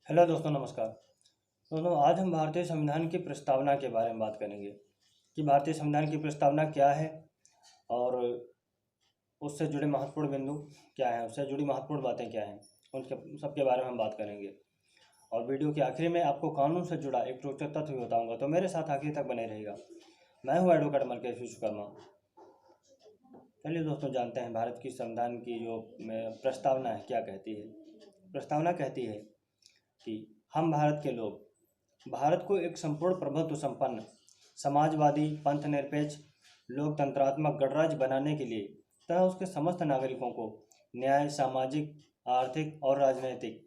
Hello दोस्तों, नमस्कार। दोस्तों, आज हम भारतीय संविधान की प्रस्तावना के बारे में बात करेंगे कि भारतीय संविधान की प्रस्तावना क्या है और उससे जुड़े महत्वपूर्ण बिंदु क्या हैं, उससे जुड़ी महत्वपूर्ण बातें क्या हैं, उनके सबके बारे में हम बात करेंगे। और वीडियो के आखिरी में आपको कानून से जुड़ा एक रोचक तथ्य भी बताऊंगा, तो मेरे साथ आखिर तक बने रहेगा। मैं हूँ एडवोकेट मलकेश विश्वकर्मा। चलिए दोस्तों, जानते हैं भारत की संविधान की जो प्रस्तावना है क्या कहती है। प्रस्तावना कहती है कि हम भारत के लोग भारत को एक संपूर्ण प्रभुत्व संपन्न समाजवादी पंथ निरपेक्ष लोकतंत्रात्मक गणराज्य बनाने के लिए तथा उसके समस्त नागरिकों को न्याय, सामाजिक, आर्थिक और राजनैतिक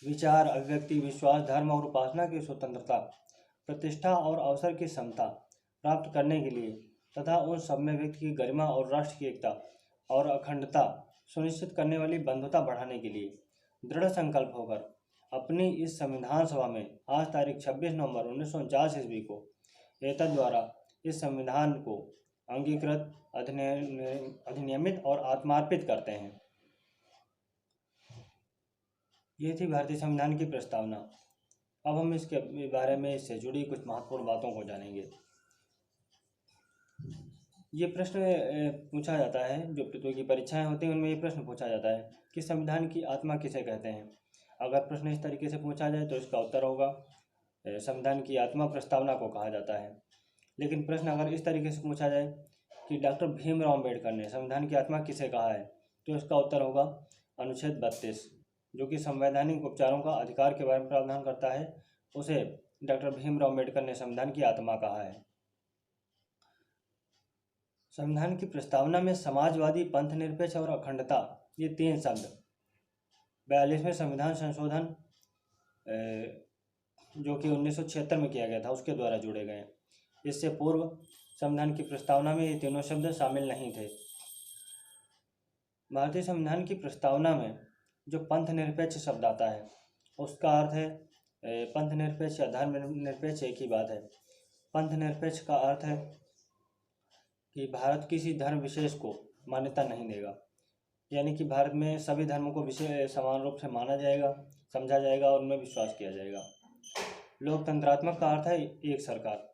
विचार, अभिव्यक्ति, विश्वास, धर्म और उपासना की स्वतंत्रता, प्रतिष्ठा और अवसर की समता प्राप्त करने के लिए तथा उन सब में व्यक्ति की गरिमा और राष्ट्र की एकता और अखंडता सुनिश्चित करने वाली बंधुता बढ़ाने के लिए दृढ़ संकल्प होकर अपनी इस संविधान सभा में आज तारीख 26 नवंबर 1949 ईस्वी को एतद द्वारा इस संविधान को अंगीकृत, अधिनियमित और आत्मार्पित करते हैं। ये थी भारतीय संविधान की प्रस्तावना। अब हम इसके बारे में इससे जुड़ी कुछ महत्वपूर्ण बातों को जानेंगे। ये प्रश्न पूछा जाता है, जो प्रतियोगी परीक्षाएं होती हैं उनमें ये प्रश्न पूछा जाता है कि संविधान की आत्मा किसे कहते हैं। अगर प्रश्न इस तरीके से पूछा जाए तो इसका उत्तर होगा संविधान की आत्मा प्रस्तावना को कहा जाता है। लेकिन प्रश्न अगर इस तरीके से पूछा जाए कि डॉक्टर भीमराव अम्बेडकर ने संविधान की आत्मा किसे कहा है, तो इसका उत्तर होगा अनुच्छेद 32, जो कि संवैधानिक उपचारों का अधिकार के बारे में प्रावधान करता है। उसे डॉक्टर भीमराव अम्बेडकर ने संविधान की आत्मा कहा है। संविधान की प्रस्तावना में समाजवादी, पंथ निरपेक्ष और अखंडता, ये तीन शब्द 42वें संविधान संशोधन जो कि 1976 में किया गया था उसके द्वारा जोड़े गए। इससे पूर्व संविधान की प्रस्तावना में ये तीनों शब्द शामिल नहीं थे। भारतीय संविधान की प्रस्तावना में जो पंथ निरपेक्ष शब्द आता है उसका अर्थ है पंथ निरपेक्ष या धर्म निरपेक्ष एक ही बात है। पंथ निरपेक्ष का अर्थ है कि भारत किसी धर्म विशेष को मान्यता नहीं देगा, यानी कि भारत में सभी धर्मों को विशेष समान रूप से माना जाएगा, समझा जाएगा और उनमें विश्वास किया जाएगा। लोकतंत्रात्मक का अर्थ है एक सरकार,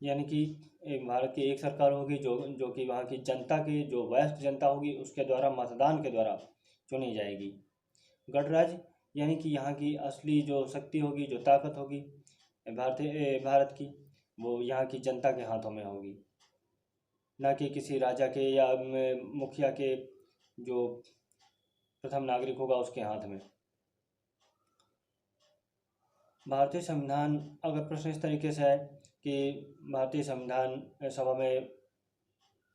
यानी कि भारत की एक सरकार होगी जो कि वहाँ की जनता की जो वयस्क जनता होगी उसके द्वारा मतदान के द्वारा चुनी जाएगी। गणराज्य यानी कि यहाँ की असली जो शक्ति होगी, जो ताकत होगी भारत की, वो यहाँ की जनता के हाथों में होगी, ना कि किसी राजा के या मुखिया के जो प्रथम नागरिक होगा उसके हाथ में। भारतीय संविधान, अगर प्रश्न इस तरीके से है कि भारतीय संविधान सभा में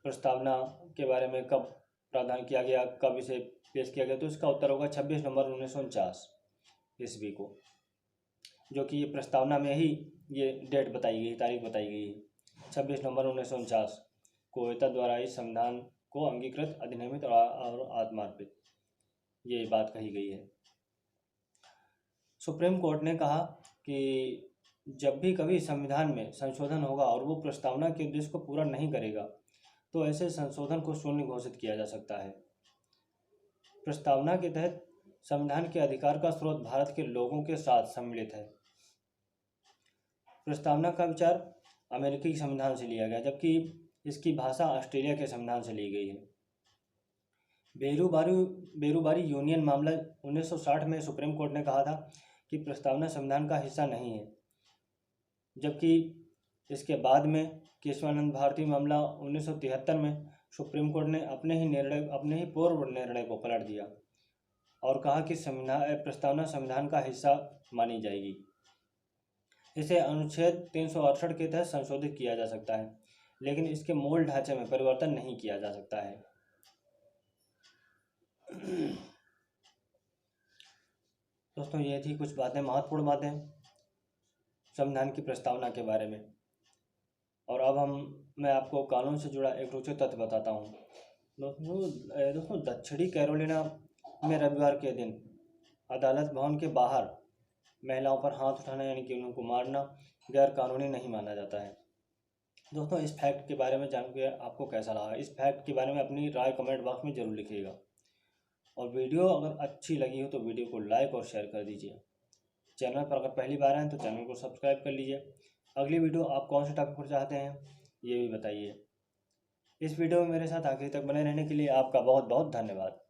प्रस्तावना के बारे में कब प्रावधान किया गया, कब इसे पेश किया गया, तो इसका उत्तर होगा 26 नवंबर 1949 ईस्वी को, जो कि ये प्रस्तावना में ही ये डेट बताई गई, तारीख बताई गई है। 26 नवंबर 1949 को एतद द्वारा इस संविधान को अंगीकृत, अधिनियमित और आत्मार्पित, ये बात कही गई है। सुप्रीम कोर्ट ने कहा कि जब भी कभी संविधान में संशोधन होगा और वो प्रस्तावना के उद्देश्य को पूरा नहीं करेगा तो ऐसे संशोधन को शून्य घोषित किया जा सकता है। प्रस्तावना के तहत संविधान के अधिकार का स्रोत भारत के लोगों के साथ सम्मिलित है। प्रस्तावना का विचार अमेरिकी संविधान से लिया गया, जबकि इसकी भाषा ऑस्ट्रेलिया के संविधान से ली गई है। बेरूबारी यूनियन मामला 1960 में सुप्रीम कोर्ट ने कहा था कि प्रस्तावना संविधान का हिस्सा नहीं है, जबकि इसके बाद में केशवानंद भारती मामला 1973 में सुप्रीम कोर्ट ने अपने ही पूर्व निर्णय को पलट दिया और कहा कि प्रस्तावना संविधान का हिस्सा मानी जाएगी। इसे अनुच्छेद 368 के तहत संशोधित किया जा सकता है, लेकिन इसके मूल ढांचे में परिवर्तन नहीं किया जा सकता है। दोस्तों, ये थी कुछ बातें, महत्वपूर्ण बातें संविधान की प्रस्तावना के बारे में। और अब मैं आपको कानून से जुड़ा एक रोचक तथ्य बताता हूँ। दोस्तों, दक्षिणी कैरोलिना में रविवार के दिन अदालत भवन के बाहर महिलाओं पर हाथ उठाना, यानी कि उनको मारना, गैर कानूनी नहीं माना जाता है। दोस्तों, इस फैक्ट के बारे में जान के आपको कैसा लगा? इस फैक्ट के बारे में अपनी राय कमेंट बॉक्स में ज़रूर लिखिएगा। और वीडियो अगर अच्छी लगी हो तो वीडियो को लाइक और शेयर कर दीजिए। चैनल पर अगर पहली बार आए तो चैनल को सब्सक्राइब कर लीजिए। अगली वीडियो आप कौन से टॉपिक पर चाहते हैं ये भी बताइए। इस वीडियो में मेरे साथ आखिर तक बने रहने के लिए आपका बहुत बहुत धन्यवाद।